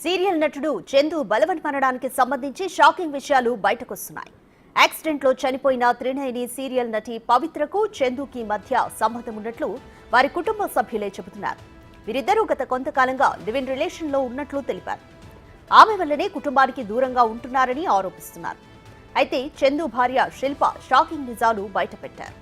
Serial నటుడు చందు బలవన్మరణానికి సంబంధించి shocking విషయాలు బయటకొస్తున్నాయి. యాక్సిడెంట్ లో చనిపోయిన త్రినయని సీరియల్ నటి పవిత్రకు చందుకి మధ్య సంబంధం ఉన్నట్లు వారి కుటుంబ సభ్యులే చెబుతున్నారు. వీరిద్దరూ గత కొంతకాలంగా లివ్ ఇన్ రిలేషన్ లో ఉన్నట్లు తెలిపారు. ఆమె వల్లనే కుటుంబానికి దూరంగా ఉంటున్నారని ఆరోపిస్తున్నారు. అయితే చందు భార్య శిల్ప షాకింగ్ నిజాలు బయటపెట్టారు.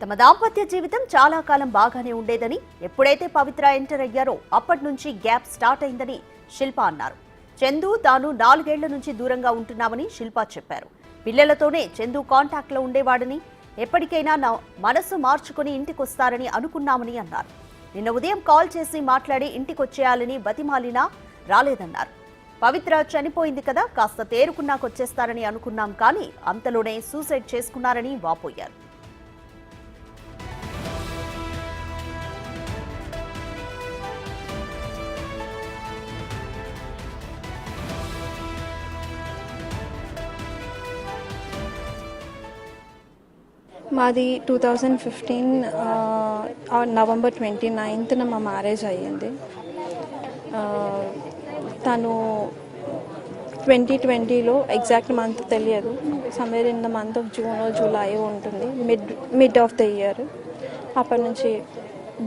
తమ దాంపత్య జీవితం చాలా కాలం బాగానే ఉండేదని, ఎప్పుడైతే పవిత్ర ఎంటర్ అయ్యారో అప్పటి నుంచి గ్యాప్ స్టార్ట్ అయిందని శిల్ప అన్నారు. చందు తాను 4 ఏళ్ల నుంచి దూరంగా ఉంటున్నామని శిల్ప చెప్పారు. పిల్లలతోనే చందు కాంటాక్ట్ లో ఉండేవాడని, ఎప్పటికైనా నా మనసు మార్చుకుని ఇంటికొస్తారని అనుకున్నామని అన్నారు. నిన్న ఉదయం కాల్ చేసి మాట్లాడి ఇంటికొచ్చేయాలని బతిమాలినా రాలేదన్నారు. పవిత్ర చనిపోయింది కదా, కాస్త తేరుకున్నాకొచ్చేస్తారని అనుకున్నాం, కానీ అంతలోనే సూసైడ్ చేసుకున్నారని వాపోయారు. మాది 2015 నవంబర్ 29న మా మ్యారేజ్ అయ్యింది. తను 2020లో ఎగ్జాక్ట్ మంత్ తెలియదు, somewhere in the month of June July ఉంటుంది, మిడ్ ఆఫ్ ద ఇయర్. అప్పటి నుంచి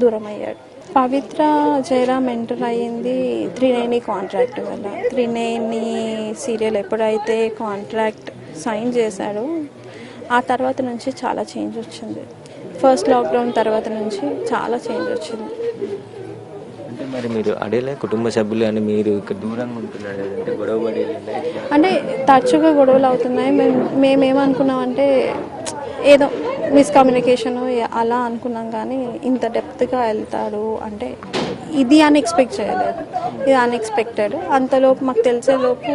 దూరం అయ్యాడు. పవిత్ర జయరామ్ ఎంటర్ అయ్యింది త్రినయని కాంట్రాక్ట్ వల్ల. త్రినయని సీరియల్ ఎప్పుడైతే కాంట్రాక్ట్ సైన్ చేశాడో ఆ తర్వాత నుంచి చాలా చేంజ్ వచ్చింది. ఫస్ట్ లాక్డౌన్ తర్వాత నుంచి చాలా చేంజ్ వచ్చింది. అంటే మరి మీరు అడేలే కుటుంబ సభ్యులు అని మీరు ఇక్కడ దూరంగా ఉంటున్నారు అంటే గొడవ అంటే తరచుగా గొడవలు అవుతున్నాయి. మేమేమనుకున్నామంటే ఏదో మిస్కమ్యూనికేషన్ అలా అనుకున్నాం, కానీ ఇంత డెప్త్గా వెళ్తాడు అంటే ఇది అన్ఎక్స్పెక్ట్ చేయలేదు. ఇది అన్ఎక్స్పెక్టెడ్. అంతలోపు మాకు తెలిసేలోపు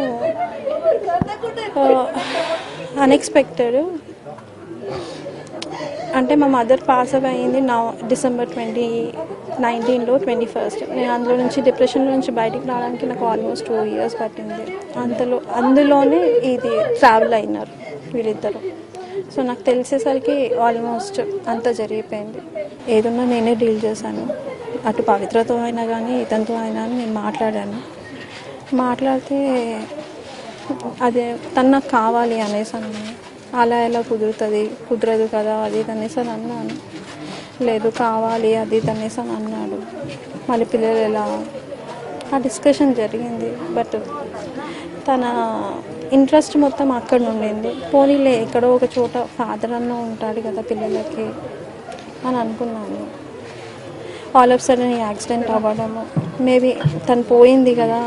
అన్ఎక్స్పెక్టెడ్ అంటే మా మదర్ పాస్ అవే అయింది డిసెంబర్ 2019లో 21st. నేను అందులో నుంచి డిప్రెషన్లో నుంచి బయటికి రావడానికి నాకు ఆల్మోస్ట్ 2 years పట్టింది. అందులోనే ఇది ట్రావెల్ అయినారు వీళ్ళిద్దరు. సో నాకు తెలిసేసరికి ఆల్మోస్ట్ అంతా జరిగిపోయింది. ఏదన్నా నేనే డీల్ చేశాను. అటు పవిత్రతో అయినా కానీ ఇతనితో అయినా నేను మాట్లాడాను. మాట్లాడితే అదే తను నాకు కావాలి అనేసి అన్నాను. అలా ఎలా కుదరదు కదా అది అనేసి అని అన్నాను. లేదు కావాలి అది అనేసి అని అన్నాడు. మళ్ళీ పిల్లలు ఎలా, ఆ డిస్కషన్ జరిగింది. బట్ తన ఇంట్రెస్ట్ మొత్తం అక్కడ ఉండింది. పోనీలే ఎక్కడో ఒక చోట ఫాదర్ అన్న ఉంటాడు కదా పిల్లలకి అని అనుకున్నాను. ఆల్ ఆఫ్ సడన్ యాక్సిడెంట్ అవ్వడము, మేబీ తను పోయింది కదా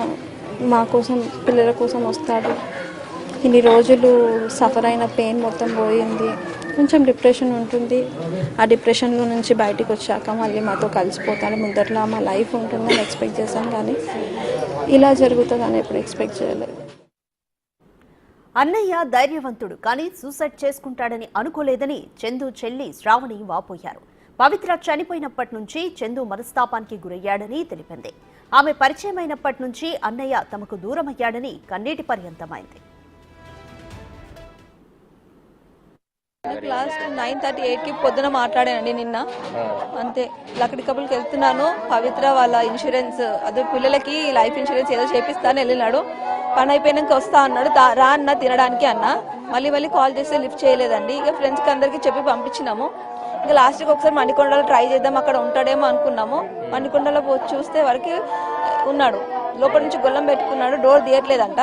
మా కోసం పిల్లల కోసం వస్తాడు, ఇన్ని రోజులు సఫర్ అయిన పెయిన్ మొత్తం పోయింది, కొంచెం డిప్రెషన్ ఉంటుంది, ఆ డిప్రెషన్లో నుంచి బయటికి వచ్చాక మళ్ళీ మాతో కలిసిపోతాడు, ముందరలా మా లైఫ్ ఉంటుందని ఎక్స్పెక్ట్ చేశాను, కానీ ఇలా జరుగుతుందని ఎప్పుడు ఎక్స్పెక్ట్ చేయలేదు. అన్నయ్య ధైర్యవంతుడు, కానీ సూసైడ్ చేసుకుంటాడని అనుకోలేదని చందు చెల్లి శ్రావణి వాపోయారు. పవిత్ర చనిపోయినప్పటి నుంచి చందు మనస్తాపానికి గురయ్యాడని తెలిపింది. ఆమె పరిచయమైనప్పటి నుంచి అన్నయ్య తమకు దూరమయ్యాడని కన్నీటి పర్యంతమైంది. లాస్ట్ 9:38కి పొద్దున మాట్లాడానండి నిన్న, అంతే. లక్కడి కబుల్కి వెళ్తున్నాను, పవిత్ర వాళ్ళ ఇన్సూరెన్స్ అదే పిల్లలకి లైఫ్ ఇన్సూరెన్స్ ఏదో చేపిస్తాను వెళ్ళినాడు. పని అయిపోయినాక వస్తా అన్నాడు. రా అన్న తినడానికి అన్న. మళ్ళీ కాల్ చేస్తే లిఫ్ట్ చేయలేదండి. ఇక ఫ్రెండ్స్కి అందరికీ చెప్పి పంపించినాము. ఇంకా లాస్ట్కి ఒకసారి మణికొండలో ట్రై చేద్దాం, అక్కడ ఉంటాడేమో అనుకున్నాము. మణికొండలో పోసి వరకు ఉన్నాడు. లోపల నుంచి గొల్లం పెట్టుకున్నాడు, డోర్ తీయట్లేదంట.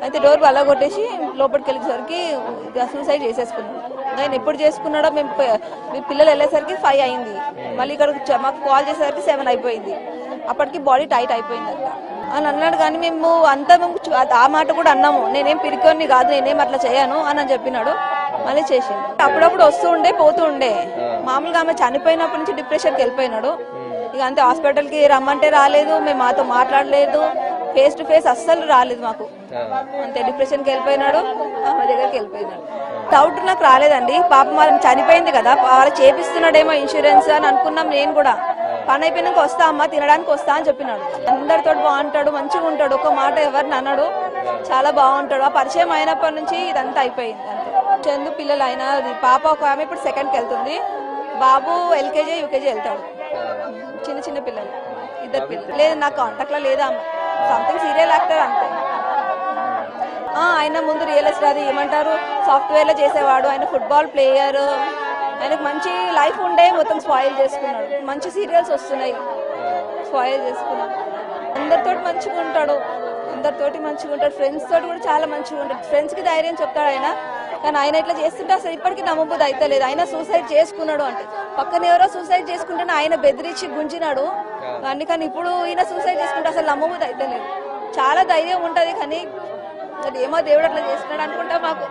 అయితే డోర్ అలా కొట్టేసి లోపలికి వెళ్ళేసరికి సూసైడ్ చేసేసుకున్నాడు. ఆయన ఎప్పుడు చేసుకున్నాడో మేము పిల్లలు వెళ్ళేసరికి 5 అయింది. మళ్ళీ ఇక్కడ మాకు కాల్ చేసేసరికి 7 అయిపోయింది. అప్పటికి బాడీ టైట్ అయిపోయిందంట అని అన్నాడు. కానీ మేము అంతా ఆ మాట కూడా అన్నాము, నేనేం పిరికొని కాదు, నేనేం అట్లా చేయను అని చెప్పినాడు. మళ్ళీ చేసిండు. అప్పుడప్పుడు వస్తూ ఉండే పోతూ ఉండే. మామూలుగా ఆమె చనిపోయినప్పటి నుంచి డిప్రెషన్కి వెళ్ళిపోయినాడు. ఇక అంతే, హాస్పిటల్కి రమ్మంటే రాలేదు, మేము మాతో మాట్లాడలేదు, ఫేస్ టు ఫేస్ అస్సలు రాలేదు మాకు. అంతే, డిప్రెషన్కి వెళ్ళిపోయినాడు, ఆమె దగ్గరికి వెళ్ళిపోయినాడు. డౌట్ నాకు రాలేదండి. పాపం వాళ్ళని చనిపోయింది కదా, వాళ్ళు చేపిస్తున్నాడేమో ఇన్సూరెన్స్ అని అనుకున్నాం. నేను కూడా పని అయిపోయినాక వస్తా అమ్మా తినడానికి వస్తా అని చెప్పినాడు. అందరితో బాగుంటాడు, మంచిగా ఉంటాడు, ఒక మాట ఎవరిని అన్నాడు, చాలా బాగుంటాడు. ఆ పరిచయం అయినప్పటి నుంచి ఇదంతా అయిపోయింది అంతే. చందు పిల్లలు అయినా పాప ఒక ఆమె ఇప్పుడు సెకండ్కి వెళ్తుంది, బాబు ఎల్కేజీ యూకేజీ వెళ్తాడు. చిన్న చిన్న పిల్లలు, ఇద్దరు పిల్లలు. లేదు నాకు కాంటాక్ట్లో లేదా ఆమె, సంథింగ్ సీరియల్ యాక్టర్ అంతే. ఆయన ముందు రియల్ ఎస్టేట్ అది ఏమంటారు సాఫ్ట్వేర్లో చేసేవాడు, ఆయన ఫుట్బాల్ ప్లేయర్, ఆయనకు మంచి లైఫ్ ఉండే మొత్తం స్పాయిల్ చేసుకున్నాడు. మంచి సీరియల్స్ వస్తున్నాయి, స్పాయిల్ చేసుకున్నాడు. అందరితోటి మంచిగా ఉంటాడు, ఫ్రెండ్స్ తోటి కూడా చాలా మంచిగా ఉంటాడు. ఫ్రెండ్స్కి ధైర్యం చెప్తాడు ఆయన, కానీ ఆయన ఇట్లా చేస్తుంటే అసలు ఇప్పటికీ నమ్మబుద్ధి అయితే లేదు. ఆయన సూసైడ్ చేసుకున్నాడు అంటే, పక్కన ఎవరో సూసైడ్ చేసుకుంటే ఆయన బెదిరించి గుంజినాడు కానీ ఇప్పుడు ఈయన సూసైడ్ చేసుకుంటే అసలు నమ్మబుద్ధి అయితే లేదు. చాలా ధైర్యం ఉంటుంది, కానీ ఏమో దేవుడు అట్లా చేస్తున్నాడు అనుకుంటా మాకు.